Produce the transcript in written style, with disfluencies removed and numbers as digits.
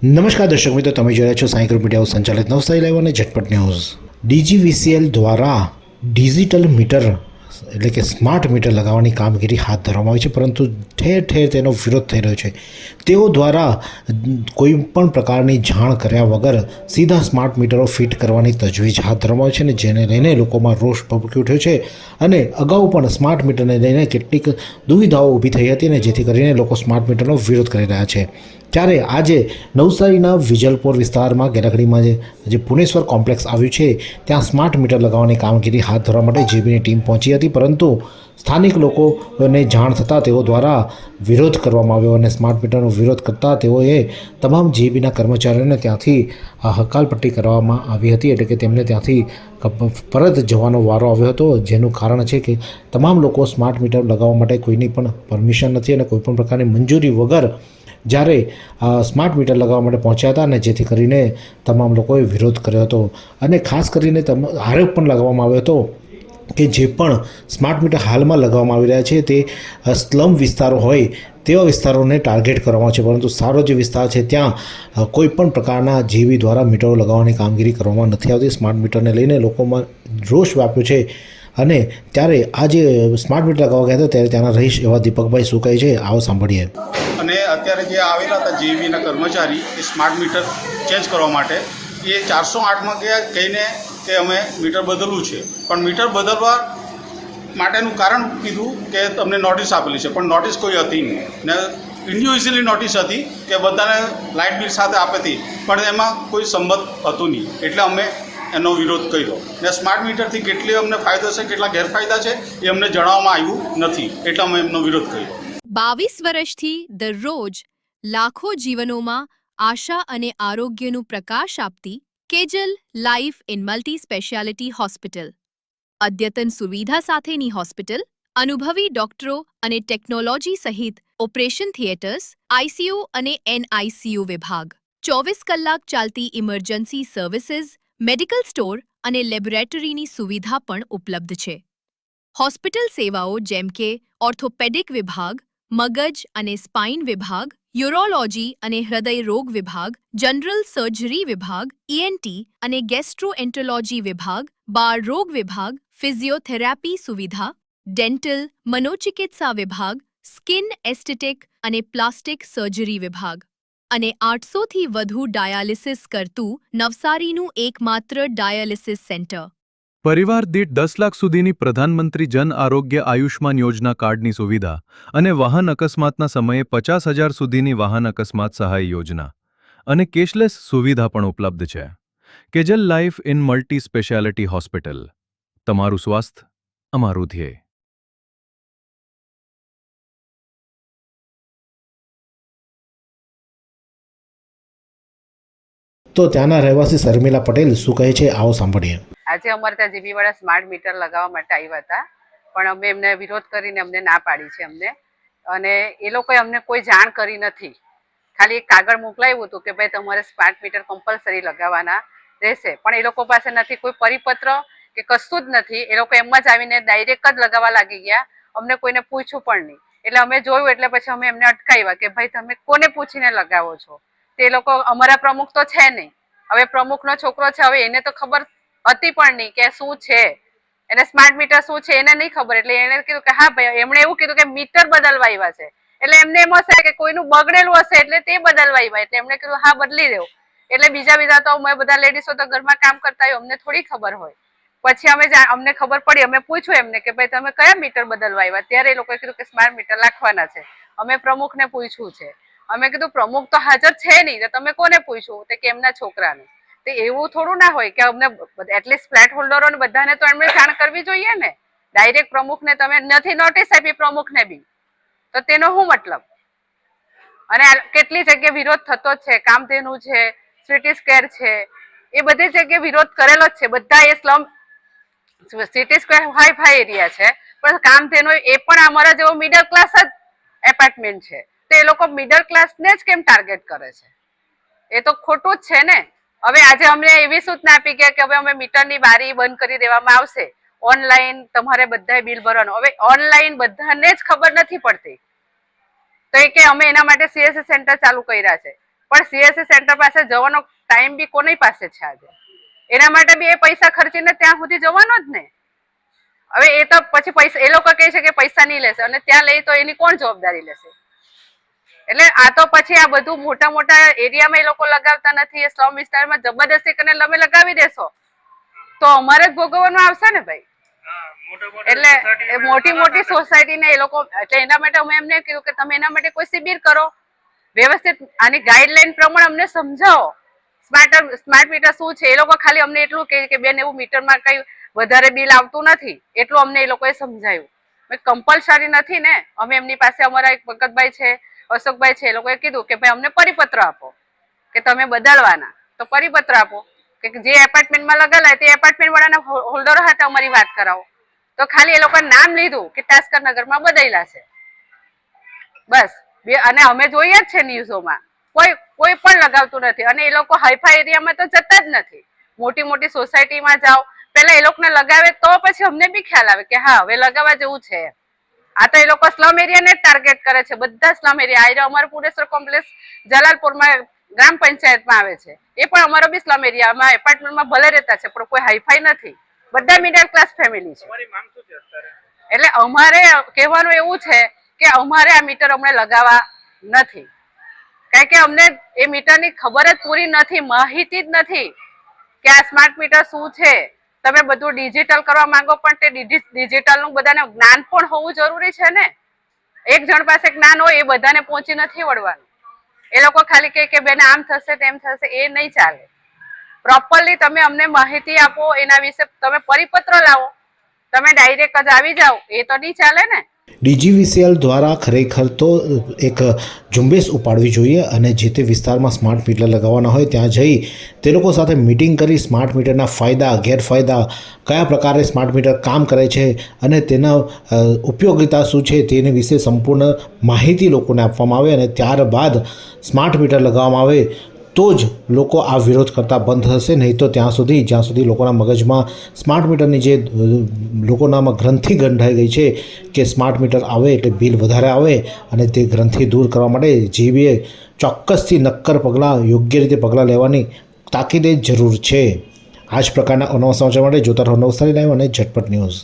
નમસ્કાર દર્શક મિત્રો, તમે જોઈ રહ્યા છો સાંઈ ગ્રુપ મીડિયા સંચાલિત નવસારી લાઈવ અને ઝટપટ ન્યૂઝ. DGVCL દ્વારા ડિજિટલ મીટર એટલે કે સ્માર્ટ મીટર લગાવવાની કામગીરી હાથ ધરવામાં આવી છે, પરંતુ ઠેર ઠેર તેનો વિરોધ થઈ રહ્યો છે. તેઓ દ્વારા કોઈ પણ પ્રકારની જાણ કર્યા વગર સીધા સ્માર્ટ મીટરો ફિટ કરવાની તજવીજ હાથ ધરવામાં આવી છે, અને જેને લઈને લોકોમાં રોષ ભભૂકી ઉઠ્યો છે. અને અગાઉ પણ સ્માર્ટ મીટરને લઈને કેટલીક દુવિધાઓ ઊભી થઈ હતી, અને જેથી કરીને લોકો સ્માર્ટ મીટરનો વિરોધ કરી રહ્યા છે. ત્યારે આજે નવસારીના વિજલપોર વિસ્તારમાં ગેરકડીમાં જે પુણેશ્વર કોમ્પ્લેક્સ આવ્યું છે, ત્યાં સ્માર્ટ મીટર લગાવવાની કામગીરી હાથ ધરવા માટે જીબીની ટીમ પહોંચી હતી, પરંતુ સ્થાનિક લોકોને જાણ થતાં તેઓ દ્વારા વિરોધ કરવામાં આવ્યો, અને સ્માર્ટ મીટરનો વિરોધ કરતાં તેઓએ તમામ જીબીના કર્મચારીઓને ત્યાંથી હકાલપટ્ટી કરવામાં આવી હતી, એટલે કે તેમને ત્યાંથી પરત જવાનો વારો આવ્યો હતો. જેનું કારણ છે કે તમામ લોકો સ્માર્ટ મીટર લગાવવા માટે કોઈની પણ પરમિશન નથી અને કોઈપણ પ્રકારની મંજૂરી વગર જ્યારે સ્માર્ટ મીટર લગાવવા માટે પહોંચ્યા હતા, અને જેથી કરીને તમામ લોકોએ વિરોધ કર્યો હતો. અને ખાસ કરીને આરોપ પણ લગાવવામાં આવ્યો હતો કે જે પણ સ્માર્ટ મીટર હાલમાં લગાવવામાં આવી રહ્યા છે તે સ્લમ વિસ્તારો હોય તેવા વિસ્તારોને ટાર્ગેટ કરવામાં છે, પરંતુ સારો જે વિસ્તાર છે ત્યાં કોઈ પણ પ્રકારના જીબી દ્વારા મીટરો લગાવવાની કામગીરી કરવામાં નથી આવતી. સ્માર્ટ મીટરને લઈને લોકોમાં રોષ વ્યાપ્યો છે. અને ત્યારે આ જે સ્માર્ટ મીટર લગાવવા ગયા હતા ત્યારે ત્યાંના રહીશ એવા દીપકભાઈ શું કહે છે, આવો સાંભળીએ. અને અત્યારે જે આવેલા હતા જીવીના કર્મચારી એ સ્માર્ટ મીટર ચેન્જ કરવા માટે એ 408માં ગયા કહીને કે અમે મીટર બદલવું છે, પણ મીટર બદલવા માટેનું કારણ કીધું કે તમને નોટિસ આપેલી છે, પણ નોટિસ કોઈ હતી નહીં, ને ઇન્ડિવિજ્યુઅલી નોટિસ હતી કે બધાને લાઇટ બિલ સાથે આપેતી, પણ એમાં કોઈ સંમત હતું નહીં, એટલે અમે એનો વિરોધ કર્યો. ને સ્માર્ટ મીટરથી કેટલી અમને ફાયદો છે, કેટલા ગેરફાયદા છે એ અમને જણાવવામાં આવ્યું નથી, એટલે અમે એમનો વિરોધ કર્યો. 22 વર્ષથી દરરોજ લાખો જીવનોમાં આશા અને આરોગ્યનું પ્રકાશ આપતી Kejal life in multi speciality hospital, અદ્યતન સુવિધા સાથેની હોસ્પિટલ, અનુભવી ડોક્ટરો અને ટેકનોલોજી સહિત ઓપરેશન થિયેટર્સ, ICU અને NICU વિભાગ, 24 કલાક ચાલતી ઇમરજન્સી સર્વિસીસ, મેડિકલ સ્ટોર અને લેબોરેટરીની સુવિધા પણ ઉપલબ્ધ છે. હોસ્પિટલ સેવાઓ જેમ કે ઓર્થોપેડિક વિભાગ, મગજ અને સ્પાઇન વિભાગ, યુરોલોજી અને હૃદય રોગ વિભાગ, જનરલ સર્જરી વિભાગ, ENT અને ગેસ્ટ્રોએન્ટરોલોજી વિભાગ, બાળ રોગ વિભાગ, ફિઝિયોથેરાપી સુવિધા, ડેન્ટલ, મનોચિકિત્સા વિભાગ, સ્કિન એસ્થેટિક અને પ્લાસ્ટિક સર્જરી વિભાગ અને 800થી વધુ ડાયાલિસિસ કરતું નવસારીનું એકમાત્ર ડાયાલિસિસ સેન્ટર. પરિવાર દીઠ 10 લાખ સુધીની પ્રધાનમંત્રી જન આરોગ્ય આયુષ્માન યોજના કાર્ડની સુવિધા અને વાહન અકસ્માતના સમયે 50,000 સુધીની વાહન અકસ્માત સહાય યોજના અને કેશલેસ સુવિધા પણ ઉપલબ્ધ છે. Kejal life in multi speciality hospital, તમારું સ્વાસ્થ્ય અમારું ધ્યેય. તો ત્યાંના રહેવાસી શર્મિલા પટેલ શું કહે છે, આવો સાંભળીએ. આજે અમારે ત્યાં જીબી વાળા સ્માર્ટ મીટર લગાવવા માટે આવ્યા હતા, પણ અમે એમને વિરોધ કરીને અમને ના પાડી છે અમને, અને એ લોકોએ અમને કોઈ જાણ કરી નથી. ખાલી એક કાગળ મોકલાવ્યું હતું કે ભાઈ તમારે સ્માર્ટ મીટર કમ્પલસરી લગાવવાના રહેશે, પણ એ લોકો પાસે નથી કોઈ પરિપત્ર કે કશું જ નથી. એ લોકો એમ જ આવીને ડાયરેક્ટ જ લગાવવા લાગી ગયા, અમને કોઈને પૂછ્યું પણ નહીં. એટલે અમે જોયું એટલે પછી અમે એમને અટકાવ્યા કે ભાઈ તમે કોને પૂછીને લગાવો છો? તે લોકો અમારા પ્રમુખ તો છે નહીં, હવે પ્રમુખનો છોકરો છે, હવે એને તો ખબર હતી પણ નહીં કે શું છે, એને સ્માર્ટ મીટર શું છે એને નહીં ખબર. એટલે એને કીધું કે હા ભાઈ, એમણે એવું કીધું કે મીટર બદલવા આવ્યા છે, એટલે એમને એમ હશે કે કોઈનું બગડેલું હશે એટલે તે બદલવા આવ્યા, એટલે એમણે કીધું હા બદલી દેવું. એટલે બીજા તો અમે બધા લેડીઝો તો ઘરમાં કામ કરતા હોય, અમને થોડી ખબર હોય. પછી અમને ખબર પડી, અમે પૂછ્યું એમને કે ભાઈ તમે કયા મીટર બદલવા આવ્યા? ત્યારે એ લોકોએ કીધું કે સ્માર્ટ મીટર નાખવાના છે. અમે પ્રમુખને પૂછ્યું છે. અમે કીધું પ્રમુખ તો હાજર છે નહીં, તો તમે કોને પૂછ્યું? તો કે એમના છોકરાને. તો એવું થોડું ના હોય કે અમને એટલીસ્ટ ફ્લેટ હોલ્ડરોને બધાને તો એમને જાણ કરવી જોઈએ ને. ડાયરેક્ટ પ્રમુખને તમે નથી નોટિસ આપી પ્રમુખને બી, તો તેનો શું મતલબ? અને કેટલી જગ્યાએ વિરોધ થતો જ છે, કામધેનુ છે, સિટી સ્ક્વેર છે, એ બધી જગ્યાએ વિરોધ કરેલો જ છે. બધા એ slum city square hi fi area છે, પણ કામધેનુ એ પણ અમારા જેવો મિડલ ક્લાસ જ એપાર્ટમેન્ટ છે, તો એ લોકો મિડલ ક્લાસને જ કેમ ટાર્ગેટ કરે છે? એ તો ખોટું જ છે ને. હવે આજે અમને એવી સૂચના આપી કે હવે અમે મીટરની બારી બંધ કરી દેવામાં આવશે, ઓનલાઈન તમારે બધાએ બિલ ભરવાનું. હવે ઓનલાઈન બધાને જ ખબર નથી પડતી, તો એ કે અમે એના માટે CSC સેન્ટર ચાલુ કર્યા છે. પણ સીએસસી સેન્ટર પાસે જવાનો ટાઈમ બી કોની પાસે છે આજે? એના માટે બી એ પૈસા ખર્ચીને ત્યાં સુધી જવાનો જ ને. હવે એ તો પછી પૈસા એ લોકો કહે છે કે પૈસા નહીં લેશે, અને ત્યાં લઈ તો એની કોણ જવાબદારી લેશે? એટલે આ તો પછી આ બધું મોટા મોટા એરિયામાં એ લોકો લગાવતા નથી, એ સ્લમ વિસ્તારમાં જબરદસ્તી કરીને તમે લગાવી દેશો તો અમારે જ ભોગવવાનું આવશે ને ભાઈ. એટલે મોટી મોટી સોસાયટી ને એ લોકો, એટલે એના માટે અમે એમને કીધું કે તમે એના માટે કોઈ શિબિર કરો, વ્યવસ્થિત આની ગાઈડલાઈન પ્રમાણે અમને સમજાવો સ્માર્ટ મીટર શું છે. એ લોકો ખાલી અમને એટલું કહે કે બેન એવું મીટરમાં કઈ વધારે બિલ આવતું નથી, એટલું અમને એ લોકોએ સમજાયું. કમ્પલસરી નથી ને. અમે એમની પાસે, અમારા એક ભગતભાઈ છે, અશોકભાઈ છે, એ લોકોએ કીધું કે ભાઈ અમને પરિપત્ર આપો કે તમે બદલવાના, તો પરિપત્ર આપો કે જે એપાર્ટમેન્ટમાં લગાવેલા તે એપાર્ટમેન્ટ વાળાના હોલ્ડરો સાથે અમારી વાત કરાવો. તો ખાલી એ લોકોએ નામ લીધું કે તાસ્કર નગરમાં બદલ્યા છે બસ. અને અમે જોઈએ જ છે ન્યૂઝોમાં, કોઈ પણ લગાવતું નથી. અને એ લોકો હાઈફાઈ એરિયામાં તો જતા જ નથી. મોટી મોટી સોસાયટીમાં જાઓ, પેલા એ લોકોને લગાવે તો પછી અમને બી ખ્યાલ આવે કે હા હવે લગાવવા જેવું છે. આ તો એ લોકો સ્લમ એરિયાને જ ટાર્ગેટ કરે છે, બધા સ્લમ એરિયા. આ અમારું પુરેશ્વર કોમ્પ્લેક્સ જલાલપુરમાં ગ્રામ પંચાયતમાં આવે છે, એ પણ અમારો બી સ્લમ એરિયામાં એપાર્ટમેન્ટમાં ભલે રહેતા છે, પણ કોઈ હાઈફાઈ નથી, બધા મિડલ ક્લાસ ફેમિલી છે. એટલે અમારે કહેવાનું એવું છે કે અમારે આ મીટર અમને લગાવવા નથી, કારણ કે અમને એ મીટરની ખબર જ પૂરી નથી, માહિતી જ નથી કે આ સ્માર્ટ મીટર શું છે. તમે બધું ડિજિટલ કરવા માંગો, પણ તે ડિજિટલનું બધાને જ્ઞાન પણ હોવું જરૂરી છે ને. એક જણ પાસે જ્ઞાન હોય એ બધાને પહોંચી નથી વળવાનું. એ લોકો ખાલી કહે કે બેન આમ થશે તેમ થશે, એ નહીં ચાલે. પ્રોપરલી તમે અમને માહિતી આપો, એના વિશે તમે પરિપત્ર લાવો. તમે ડાયરેક્ટ જ આવી જાઓ એ તો નહીં ચાલે ને. ડીજીવીસીએલ દ્વારા ખરેખર તો એક ઝુંબેશ ઉપાડવી જોઈએ અને જે તે વિસ્તારમાં સ્માર્ટ મીટર લગાવવાના હોય ત્યાં જઈ તે લોકો સાથે મિટિંગ કરી સ્માર્ટ મીટરના ફાયદા ગેરફાયદા, કયા પ્રકારે સ્માર્ટ મીટર કામ કરે છે અને તેના ઉપયોગિતા શું છે તેની વિશે સંપૂર્ણ માહિતી લોકોને આપવામાં આવે અને ત્યારબાદ સ્માર્ટ મીટર લગાવવામાં આવે તો જ લોકો આ વિરોધ કરતા બંધ થશે. નહીં તો જ્યાં સુધી લોકોના મગજમાં સ્માર્ટ મીટરની જે લોકોનામાં ગ્રંથિ ગંધાઈ ગઈ છે કે સ્માર્ટ મીટર આવે એટલે બિલ વધારે આવે, અને તે ગ્રંથિ દૂર કરવા માટે જીબીએ ચોક્કસથી નક્કર પગલાં, યોગ્ય રીતે પગલાં લેવાની તાકીદે જરૂર છે. આ જ પ્રકારના અનવા સમાચાર માટે જોતા રહો નવસારી લાઈવ અને ઝટપટ ન્યૂઝ.